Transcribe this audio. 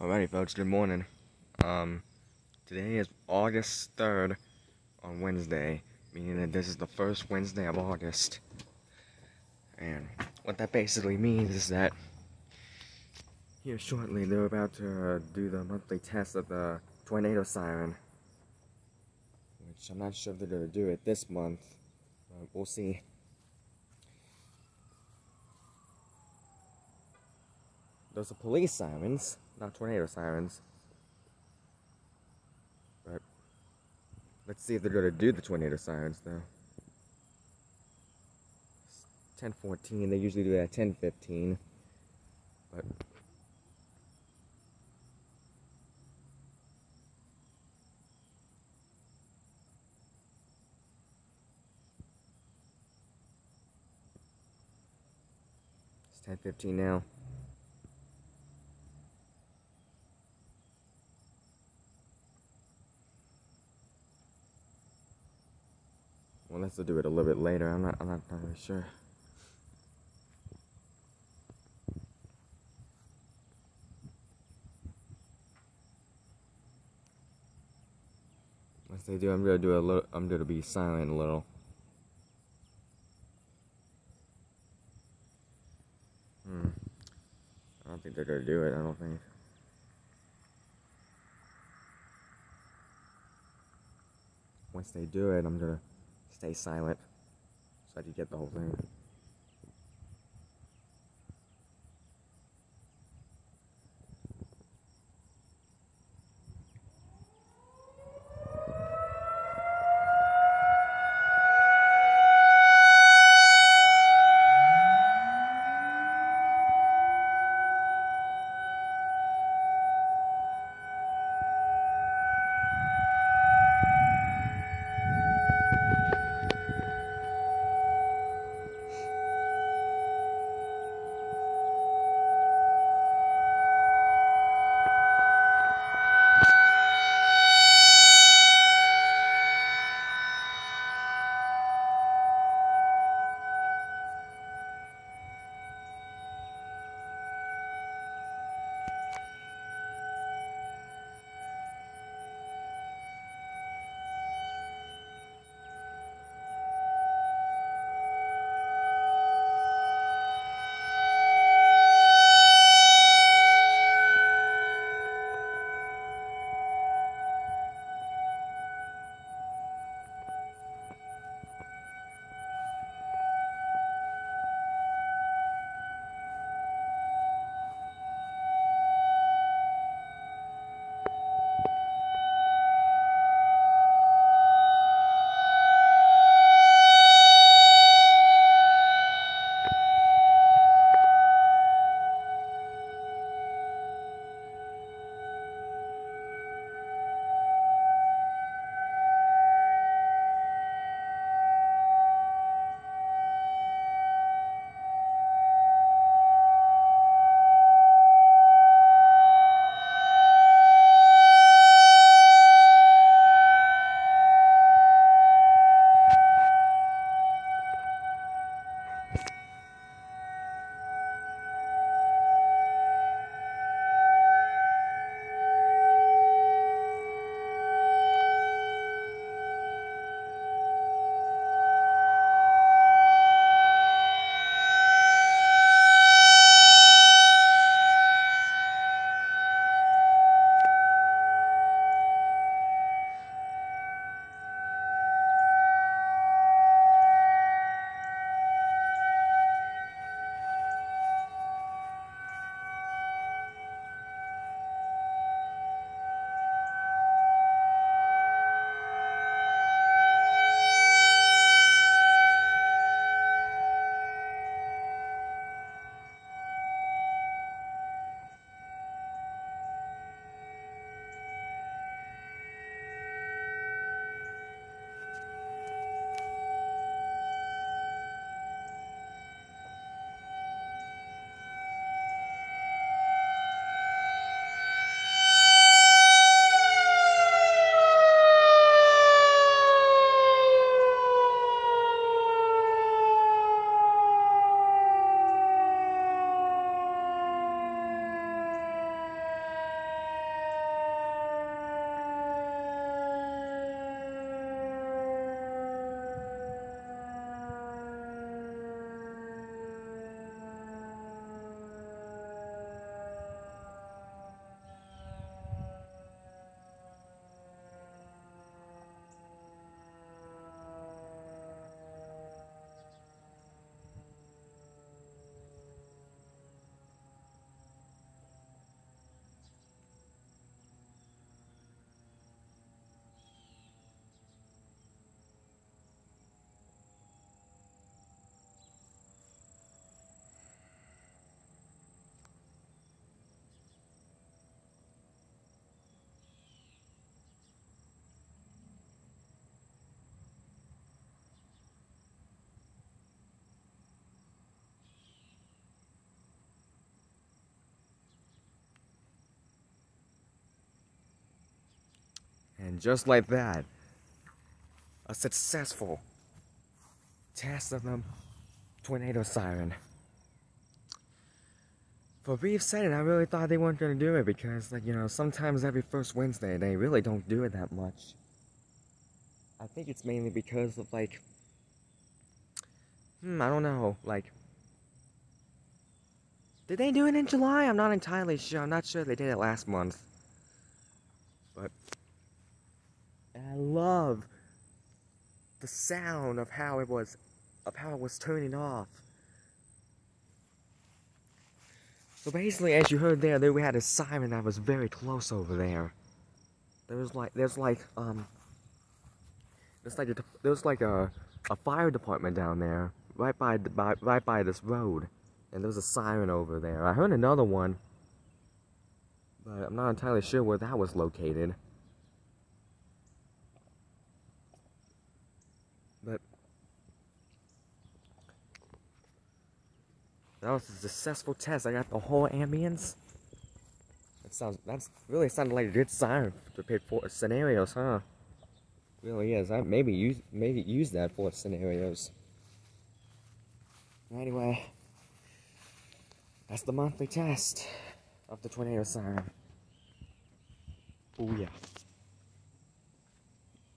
Alrighty, folks. Good morning. Today is August 3rd on Wednesday, meaning that this is the first Wednesday of August. And what that basically means is that here shortly they're about to do the monthly test of the tornado siren, which I'm not sure if they're going to do it this month, but we'll see. Those are police sirens, not tornado sirens. But let's see if they're going to do the tornado sirens, though. It's 10:14. They usually do it at 10:15. But it's 10:15 now. Unless they'll do it a little bit later, I'm not really sure. Unless they do, I'm gonna be silent a little. I don't think they're gonna do it, I don't think. Once they do it, I'm gonna stay silent so I can get the whole thing. And just like that, a successful test of the tornado siren. For a brief second, I really thought they weren't going to do it because, like, you know, sometimes every first Wednesday, they really don't do it that much. I think it's mainly because of, like, I don't know, like, did they do it in July? I'm not entirely sure. I'm not sure they did it last month. But I love the sound of how it was turning off. So basically, as you heard there we had a siren that was very close over there. There's like a fire department down there, right by this road, and there's a siren over there. I heard another one, but I'm not entirely sure where that was located. But that was a successful test. I got the whole ambience. That's really sounded like a good siren to pick for scenarios, huh? Really is. I maybe use that for scenarios. Anyway, that's the monthly test of the tornado siren. Oh yeah.